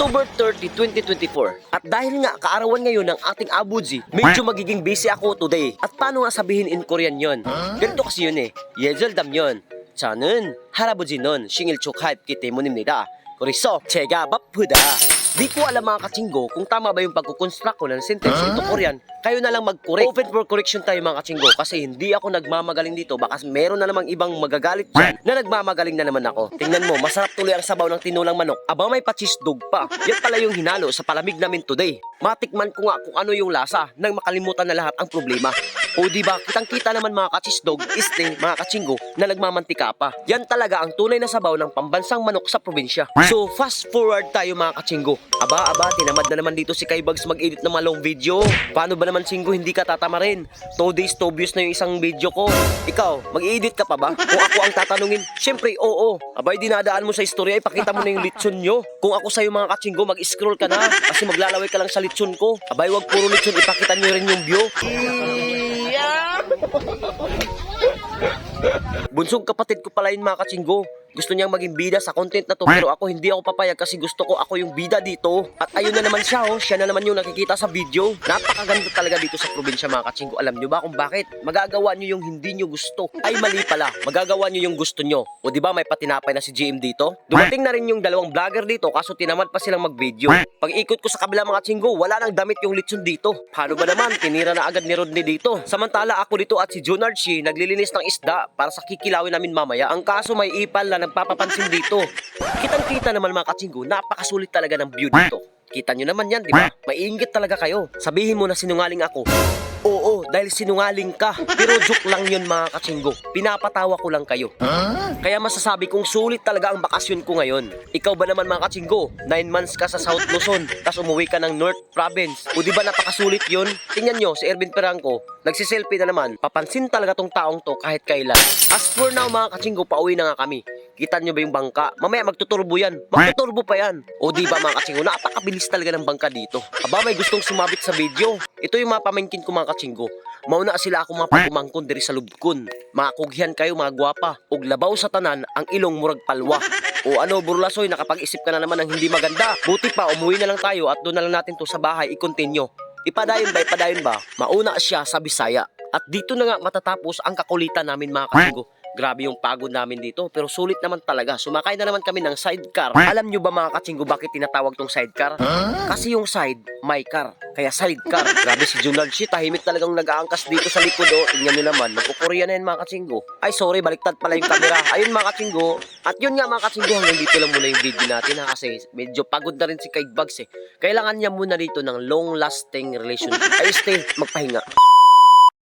October 30, 2024. At dahil nga kaarawan ngayon ng ating abuji, medyo magiging busy ako today. At paano nga sabihin in Korean yon? Ganito kasi yun eh. 예절담연 저는 할아버지는 생일 축하했기 때문입니다. 그래서 제가 바쁘다. Di ko alam mga katsinggo kung tama ba yung pagkukonstruct ko ng sentence into Korean. Kayo na lang mag-correct. Open for correction tayo mga katsinggo kasi hindi ako nagmamagaling dito. Baka meron na namang ibang magagalit dyan na nagmamagaling na naman ako. Tingnan mo, masarap tuloy ang sabaw ng tinulang manok. Aba may pachisdog pa. Yan pala yung hinalo sa palamig namin today. Matikman ko nga kung ano yung lasa nang makalimutan na lahat ang problema. O diba, kitang-kita naman mga kachisdog, mga katsinggo na nagmamantika pa. Yan talaga ang tunay na sabaw ng pambansang manok sa probinsya. So fast forward tayo mga katsinggo. Aba, tinamad na naman dito si Kaybags mag-edit ng mga long video. Paano ba naman singgo hindi ka tatama rin? 2 days, 2 views na yung isang video ko. Ikaw, mag-edit ka pa ba? Kung ako ang tatanungin, syempre oo. Abay, dinadaan mo sa istorya, ipakita mo na yung litson nyo. Kung ako sa'yo mga katsinggo, mag-scroll ka na. Kasi maglalaway ka lang sa litson ko. Abay, wag puro litson, ipakita nyo rin yung view. Bunsong kapatid ko pala yun mga katsinggo. Gusto niyang maging bida sa content na to pero ako hindi ako papayag kasi gusto ko ako yung bida dito. At ayun na naman siya oh, siya na naman yung nakikita sa video. Napakaganda talaga dito sa probinsya mga katsinggo. Alam nyo ba kung bakit? Magagawa nyo yung hindi nyo gusto. Ay mali pala, magagawa nyo yung gusto nyo. O diba may patinapay na si GM dito? Dumating na rin yung dalawang vlogger dito kaso tinamad pa silang mag-video. Pag ikot ko sa kabila mga katsinggo, wala nang damit yung litson dito. Paano ba naman? Tinira na agad ni Rodney dito. Samantala ako dito at si Junard Shi naglilinis ng isda para sa kikilawin namin mamaya. Ang kaso may ipal na nagpapapansin dito. Kitang-kita naman mga katsinggo, napakasulit talaga ng view dito. Kita nyo naman yan, di ba? Maiinggit talaga kayo. Sabihin mo na sinungaling ako. Oo, dahil sinungaling ka. Pero joke lang yun mga katsinggo. Pinapatawa ko lang kayo. Kaya masasabi kong sulit talaga ang bakasyon ko ngayon. Ikaw ba naman mga katsinggo? 9 months ka sa South Luzon, tas umuwi ka ng North Province. O di ba napakasulit yun? Tingnan nyo, si Ervin Perangco, nagsiselfie na naman. Papansin talaga tong taong to kahit kailan. As for now mga katsinggo, pauwi na nga kami. Kita nyo ba yung bangka? Mamaya magtuturbo yan. Magtuturbo pa yan. O di ba mga katsinggo, napakabilis talaga ng bangka dito. Aba may gustong sumabit sa video. Ito yung mga pamangkin ko mga katsinggo. Mauna sila ako mapagumangkon diri sa lubkon. Makakugyan kayo mga gwapa. Og labaw sa tanan ang ilong murag palwa. O ano burlasoy, nakapag-isip ka na naman ng hindi maganda. Buti pa umuwi na lang tayo at doon na lang natin to sa bahay i-continue. Ipadayon ba? Mauna siya sa Bisaya. At dito na nga matatapos ang kakulitan namin mga katsinggo. Grabe yung pagod namin dito pero sulit naman talaga. Sumakay na naman kami ng sidecar. Alam nyo ba mga katsinggo bakit tinatawag tong sidecar? Kasi yung side, may car. Kaya sidecar. Grabe si Junard Shi, tahimik talagang nag-aangkas dito sa likod oh. Tingnan nyo naman, magkukurya na yan mga katsinggo. Ay sorry, baliktad pala yung camera. Ayun mga katsinggo. At yun nga mga katsinggo, hanggang dito lang muna yung video natin ha. Kasi medyo pagod na rin si Kaybags eh. Kailangan niya muna dito ng long lasting relationship. Ay stay, magpahinga.